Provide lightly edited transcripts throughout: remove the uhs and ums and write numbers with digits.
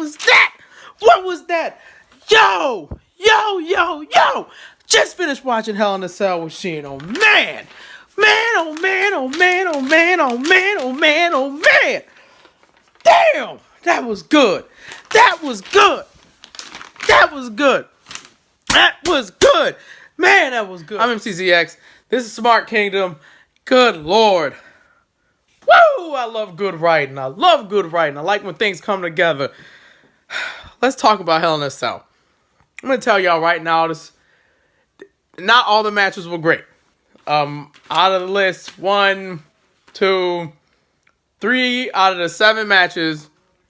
was that? What was that? Yo! Just finished watching Hell in a Cell with Sheen. Oh, man. Oh, man. Damn! That was good. Man, that was good. I'm MCZX. This is Smart Kingdom. Good Lord. Woo! I love good writing. I like when things come together. Let's talk about Hell in a Cell. I'm going to tell y'all right now, not all the matches were great. Out of the list, 1, 2, 3 out of the 7 matches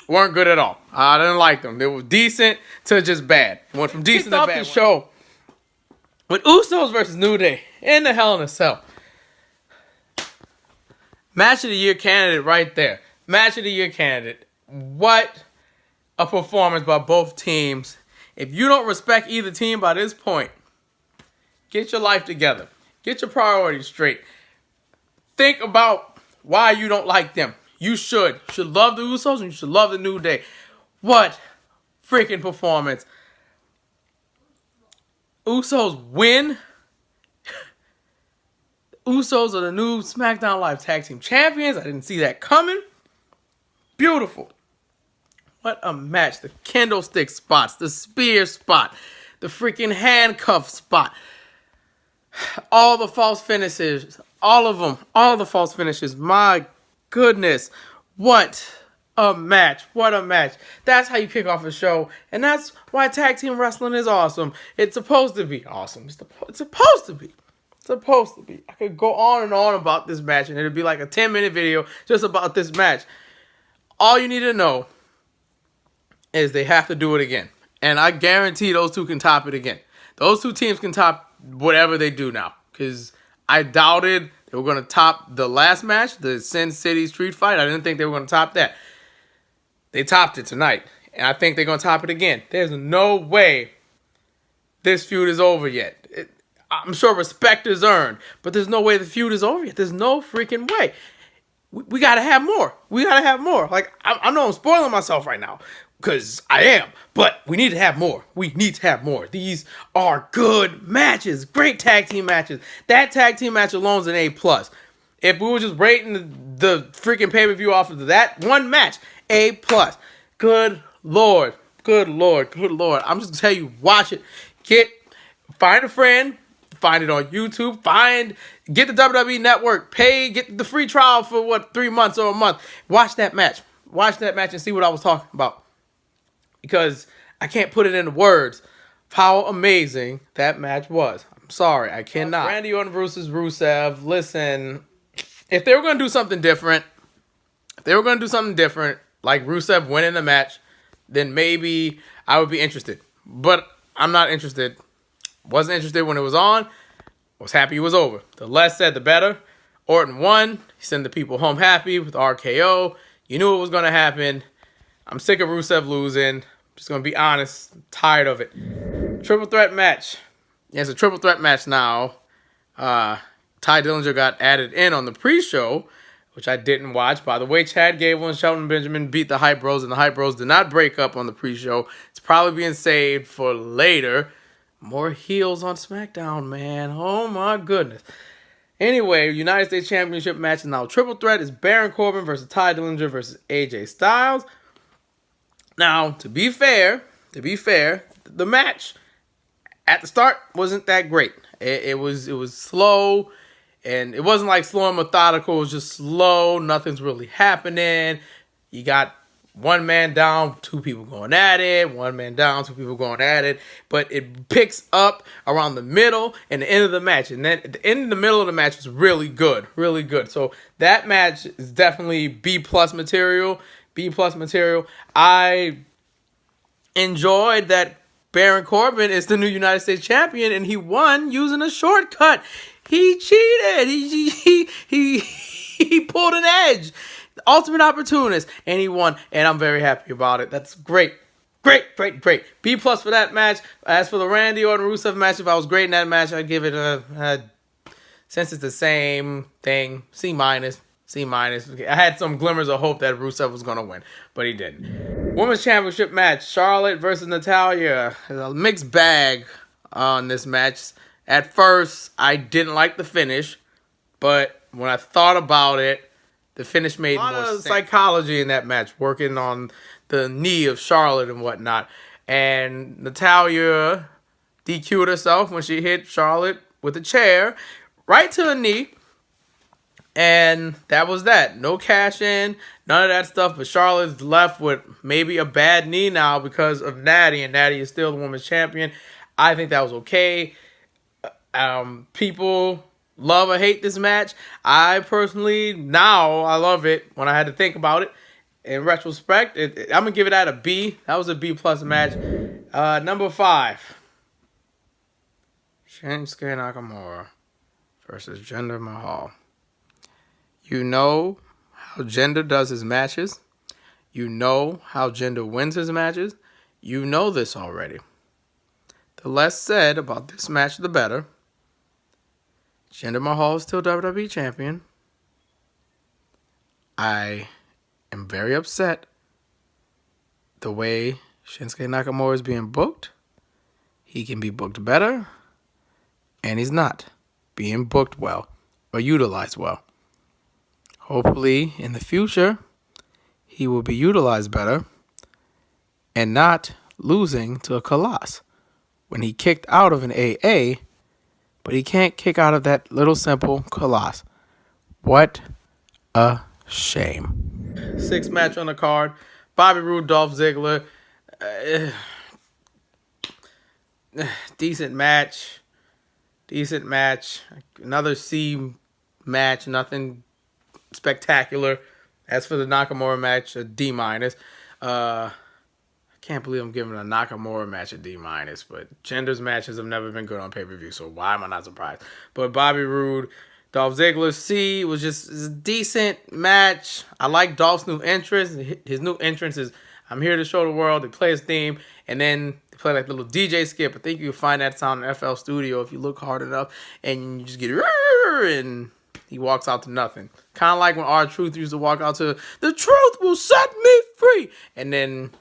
weren't good at all. I didn't like them. They were decent to just bad. Went from decent to bad. The show with Usos versus New Day in the Hell in a Cell. Match of the Year candidate right there. Match of the Year candidate. What a performance by both teams. If you don't respect either team by this point, get your life together. Get your priorities straight. Think about why you don't like them. You should. You should love the Usos and you should love the New Day. What freaking performance. Usos win. Usos are the new SmackDown Live Tag Team Champions. I didn't see that coming. Beautiful. What a match. The candlestick spots, the spear spot, the freaking handcuff spot. All the false finishes. All of them. All the false finishes. My goodness. What a match. That's how you kick off a show. And that's why tag team wrestling is awesome. It's supposed to be awesome. It's supposed to be. I could go on and on about this match, and it'd be like a 10-minute video just about this match. All you need to know is they have to do it again. And I guarantee those two can top it again. Those two teams can top whatever they do now. Because I doubted they were going to top the last match, the Sin City Street Fight. I didn't think they were going to top that. They topped it tonight. And I think they're going to top it again. There's no way this feud is over yet. I'm sure respect is earned, but there's no way the feud is over yet. There's no freaking way. We got to have more. Like, I know I'm spoiling myself right now, because I am, but we need to have more. These are good matches, great tag team matches. That tag team match alone is an A+. If we were just rating the freaking pay-per-view off of that one match, A+. Good Lord. I'm just going to tell you, watch it. Find a friend. Find it on YouTube. Get the WWE Network. Get the free trial for 3 months or a month. Watch that match and see what I was talking about. Because I can't put it into words how amazing that match was. I'm sorry, I cannot. Randy Orton versus Rusev. Listen, if they were going to do something different, like Rusev winning the match, then maybe I would be interested. But I'm not interested. Wasn't interested when it was on. Was happy it was over. The less said, the better. Orton won. He sent the people home happy with RKO. You knew it was going to happen. I'm sick of Rusev losing. Just going to be honest. I'm tired of it. Triple threat match. Yeah, it's a triple threat match now. Ty Dillinger got added in on the pre-show, which I didn't watch. By the way, Chad Gable and Shelton Benjamin beat the Hype Bros, and the Hype Bros did not break up on the pre-show. It's probably being saved for later. More heels on SmackDown, man. Oh, my goodness. Anyway, United States Championship match is now triple threat. It's Baron Corbin versus Ty Dillinger versus AJ Styles. Now, to be fair, the match at the start wasn't that great. It was slow, and it wasn't like slow and methodical. It was just slow. Nothing's really happening. You got one man down, two people going at it. One man down, two people going at it. But it picks up around the middle and the end of the match. And then at the end of the middle of the match was really good. So that match is definitely B+ material. I enjoyed that Baron Corbin is the new United States champion, and he won using a shortcut. He cheated. He pulled an edge. The ultimate opportunist, and he won, and I'm very happy about it. That's great. B+ for that match. As for the Randy Orton Rusev match, if I was great in that match, I'd give it since it's the same thing, C-. C minus. I had some glimmers of hope that Rusev was gonna win, but he didn't. Women's Championship match: Charlotte versus Natalya. There's a mixed bag on this match. At first, I didn't like the finish, but when I thought about it, the finish made more sense. A lot of psychology in that match, working on the knee of Charlotte and whatnot. And Natalya DQ'd herself when she hit Charlotte with a chair right to the knee. And that was that. No cash in, none of that stuff. But Charlotte's left with maybe a bad knee now because of Natty. And Natty is still the women's champion. I think that was okay. People love or hate this match. I personally, now I love it when I had to think about it. In retrospect, I'm going to give it at a B. That was a B+ match. Number 5. Shinsuke Nakamura versus Jinder Mahal. You know how Jinder does his matches. You know how Jinder wins his matches. You know this already. The less said about this match, the better. Jinder Mahal is still WWE champion. I am very upset the way Shinsuke Nakamura is being booked. He can be booked better, and he's not being booked well or utilized well. Hopefully, in the future, he will be utilized better and not losing to a Colossus. When he kicked out of an AA, but he can't kick out of that little simple Colossus. What a shame. 6th match on the card. Bobby Roode, Dolph Ziggler. Decent match. Another C match. Nothing spectacular. As for the Nakamura match, a D-. I can't believe I'm giving a Nakamura match a D-, but Jinder's matches have never been good on pay-per-view, so why am I not surprised? But Bobby Roode, Dolph Ziggler, C was just a decent match. I like Dolph's new entrance. His new entrance is, I'm here to show the world. They play his theme, and then they play like a little DJ skip. I think you can find that sound in FL Studio if you look hard enough, and you just get and he walks out to nothing. Kind of like when R-Truth used to walk out to, the truth will set me free, and then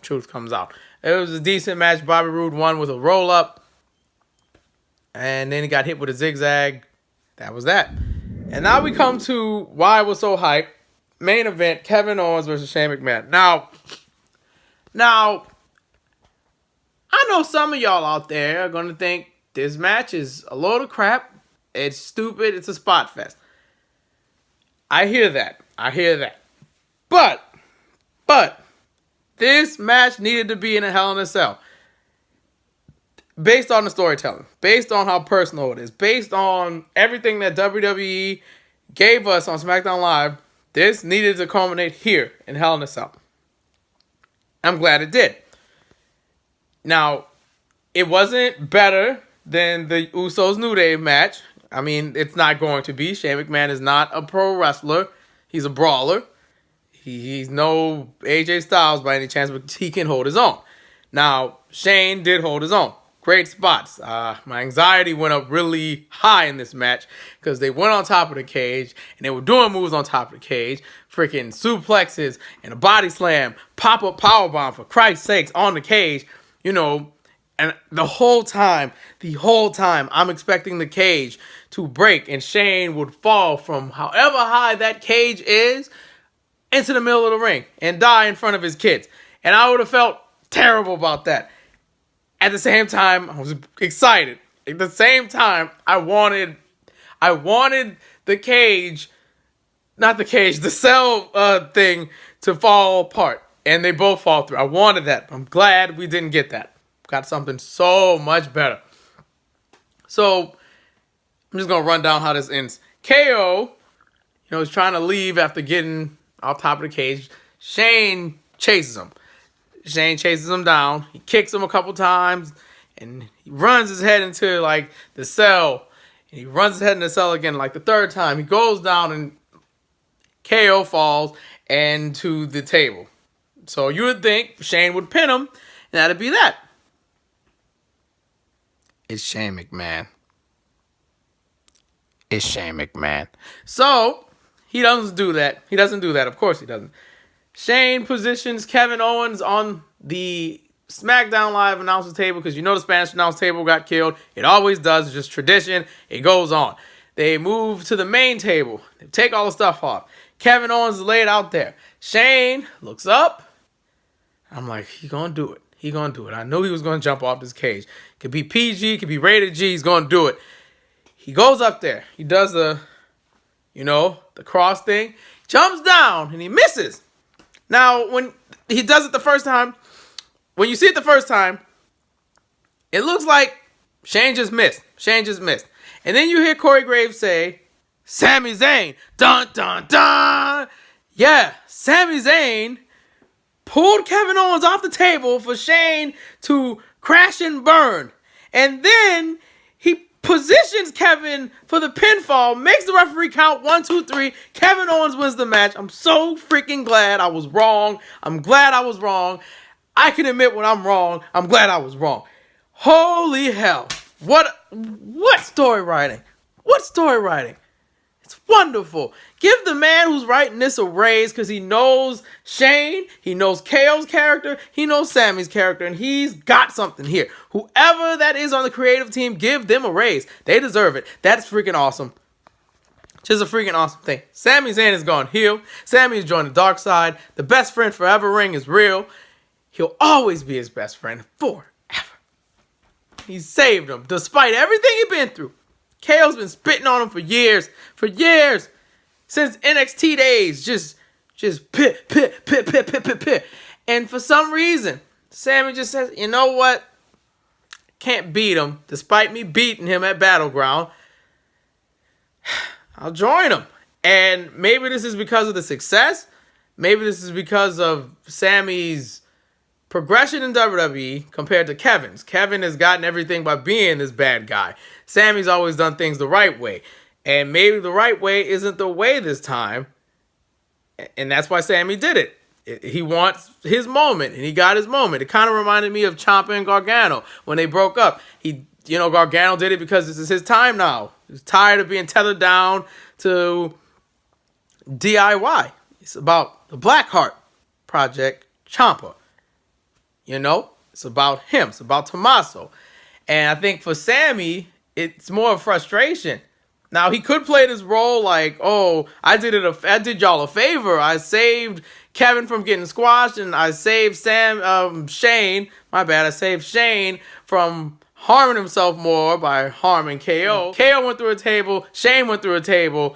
truth comes out. It was a decent match. Bobby Roode won with a roll-up, and then he got hit with a zigzag. That was that. And now we come to why I was so hyped. Main event, Kevin Owens versus Shane McMahon. Now, I know some of y'all out there are going to think this match is a load of crap. It's stupid. It's a spot fest. I hear that. But this match needed to be in a Hell in a Cell. Based on the storytelling. Based on how personal it is. Based on everything that WWE gave us on SmackDown Live. This needed to culminate here in Hell in a Cell. I'm glad it did. Now, it wasn't better than the Usos New Day match. I mean, it's not going to be. Shane McMahon is not a pro wrestler. He's a brawler. He's no AJ Styles by any chance, but he can hold his own. Now, Shane did hold his own. Great spots. My anxiety went up really high in this match because they went on top of the cage and they were doing moves on top of the cage. Freaking suplexes and a body slam, pop-up powerbomb, for Christ's sakes, on the cage. You know, and the whole time, I'm expecting the cage to break and Shane would fall from however high that cage is into the middle of the ring and die in front of his kids. And I would have felt terrible about that. At the same time, I was excited. At the same time, I wanted the cage, the cell thing to fall apart. And they both fall through. I wanted that. I'm glad we didn't get that. Got something so much better. So, I'm just going to run down how this ends. KO, is trying to leave after getting off top of the cage. Shane chases him. Shane chases him down. He kicks him a couple times. And he runs his head into, the cell. And he runs his head in the cell again, the third time. He goes down and KO falls and to the table. So you would think Shane would pin him, and that'd be that. It's Shane McMahon. So He doesn't do that. He doesn't do that. Of course he doesn't. Shane positions Kevin Owens on the SmackDown Live announcer table because you know the Spanish announce table got killed. It always does. It's just tradition. It goes on. They move to the main table. They take all the stuff off. Kevin Owens is laid out there. Shane looks up. I'm like, he gonna do it. He gonna do it. I knew he was gonna jump off this cage. Could be PG, could be rated G. He's gonna do it. He goes up there. He does the cross thing. Jumps down and he misses. Now, when he does it the first time, when you see it the first time, it looks like Shane just missed. Shane just missed. And then you hear Corey Graves say, Sami Zayn, dun, dun, dun. Yeah, Sami Zayn pulled Kevin Owens off the table for Shane to crash and burn. And then he positions Kevin for the pinfall, makes the referee count 1, 2, 3. Kevin Owens wins the match. I'm so freaking glad I was wrong. I'm glad I was wrong. I can admit when I'm wrong. I'm glad I was wrong. Holy hell. What story writing? What story writing? It's wonderful. Give the man who's writing this a raise because he knows Shane, he knows KO's character, he knows Sammy's character, and he's got something here. Whoever that is on the creative team, give them a raise. They deserve it. That's freaking awesome. Just a freaking awesome thing. Sami Zayn has gone heel. Sami has joined the dark side. The best friend forever ring is real. He'll always be his best friend forever. He saved him despite everything he's been through. KO's been spitting on him for years. For years. Since NXT days. Just pit. And for some reason, Sammy just says, you know what? Can't beat him. Despite me beating him at Battleground, I'll join him. And maybe this is because of the success. Maybe this is because of Sammy's progression in WWE compared to Kevin's. Kevin has gotten everything by being this bad guy. Sammy's always done things the right way. And maybe the right way isn't the way this time. And that's why Sammy did it. He wants his moment, and he got his moment. It kind of reminded me of Ciampa and Gargano when they broke up. Gargano did it because this is his time now. He's tired of being tethered down to DIY. It's about the Blackheart Project, Ciampa. It's about him. It's about Tommaso. And I think for Sammy, it's more of frustration. Now, he could play this role like, oh, I did y'all a favor. I saved Kevin from getting squashed, and I saved Shane. My bad. I saved Shane from harming himself more by harming KO. KO went through a table. Shane went through a table.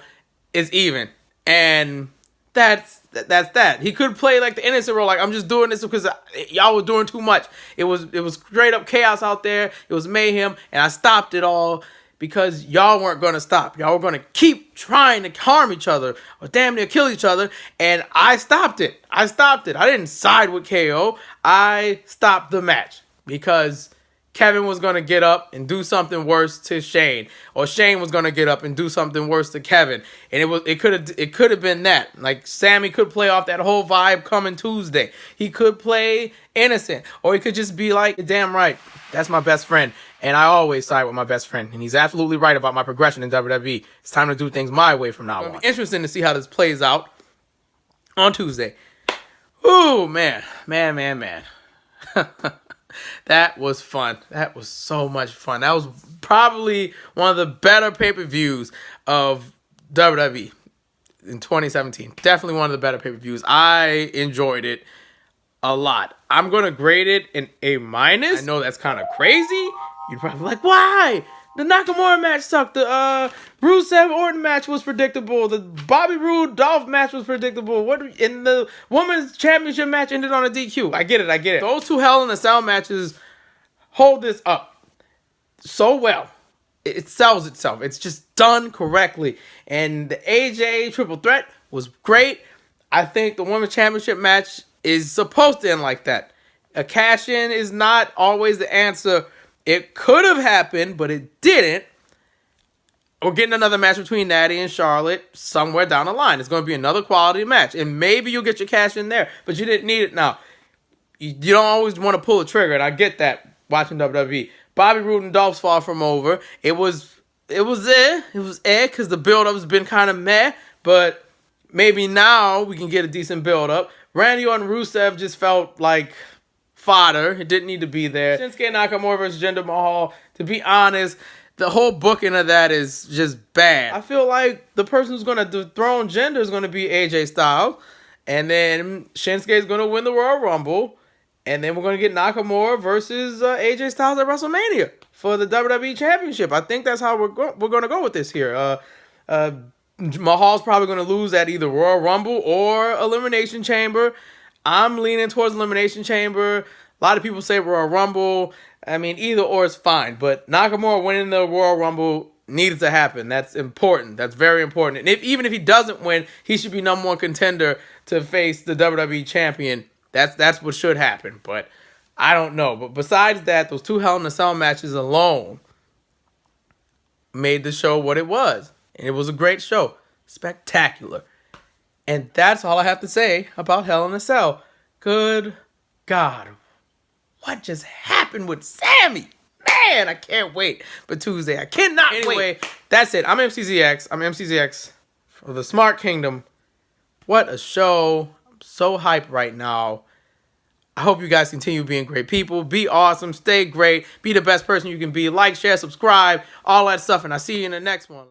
It's even. And that's that. He could play like the innocent role, like I'm just doing this because y'all were doing too much. It was straight up chaos out there. It was mayhem, and I stopped it all because y'all weren't going to stop. Y'all were going to keep trying to harm each other or damn near kill each other, and I stopped it. I didn't side with KO. I stopped the match because Kevin was going to get up and do something worse to Shane, or Shane was going to get up and do something worse to Kevin. And it could have been that. Like, Sammy could play off that whole vibe coming Tuesday. He could play innocent, or he could just be like, damn right, that's my best friend, and I always side with my best friend, and he's absolutely right about my progression in WWE. It's time to do things my way from now on. It'll be interesting to see how this plays out on Tuesday. Ooh, man. That was fun. That was so much fun. That was probably one of the better pay-per-views of WWE in 2017. Definitely one of the better pay-per-views. I enjoyed it a lot. I'm going to grade it an A-. I know that's kind of crazy. You're probably like, why? The Nakamura match sucked. The Rusev Orton match was predictable. The Bobby Roode Dolph match was predictable. And the women's championship match ended on a DQ. I get it. Those two Hell in a Cell matches hold this up so well. It sells itself. It's just done correctly. And the AJ triple threat was great. I think the women's championship match is supposed to end like that. A cash-in is not always the answer. It could have happened, but it didn't. We're getting another match between Natty and Charlotte somewhere down the line. It's going to be another quality match. And maybe you'll get your cash in there, but you didn't need it now. You don't always want to pull a trigger, and I get that watching WWE. Bobby Roode and Dolph's far from over. It was because the build-up has been kind of meh, but Maybe now we can get a decent build-up. Randy Orton Rusev just felt like fodder. It didn't need to be there. Shinsuke Nakamura versus Jinder Mahal, to be honest, the whole booking of that is just bad. I feel like the person who's going to dethrone Jinder is going to be AJ Styles. And then Shinsuke is going to win the Royal Rumble. And then we're going to get Nakamura versus AJ Styles at WrestleMania for the WWE Championship. I think that's how we're going to go with this here. Mahal's probably going to lose at either Royal Rumble or Elimination Chamber. I'm leaning towards Elimination Chamber. A lot of people say Royal Rumble. I mean, either or is fine. But Nakamura winning the Royal Rumble needs to happen. That's important. That's very important. And even if he doesn't win, he should be #1 contender to face the WWE Champion. That's what should happen. But I don't know. But besides that, those 2 Hell in a Cell matches alone made the show what it was. And it was a great show. Spectacular. And that's all I have to say about Hell in a Cell. Good God. What just happened with Sammy? Man, I can't wait for Tuesday. I cannot wait. Anyway, that's it. I'm MCZX. I'm MCZX for the Smart Kingdom. What a show. I'm so hyped right now. I hope you guys continue being great people. Be awesome. Stay great. Be the best person you can be. Like, share, subscribe, all that stuff. And I'll see you in the next one.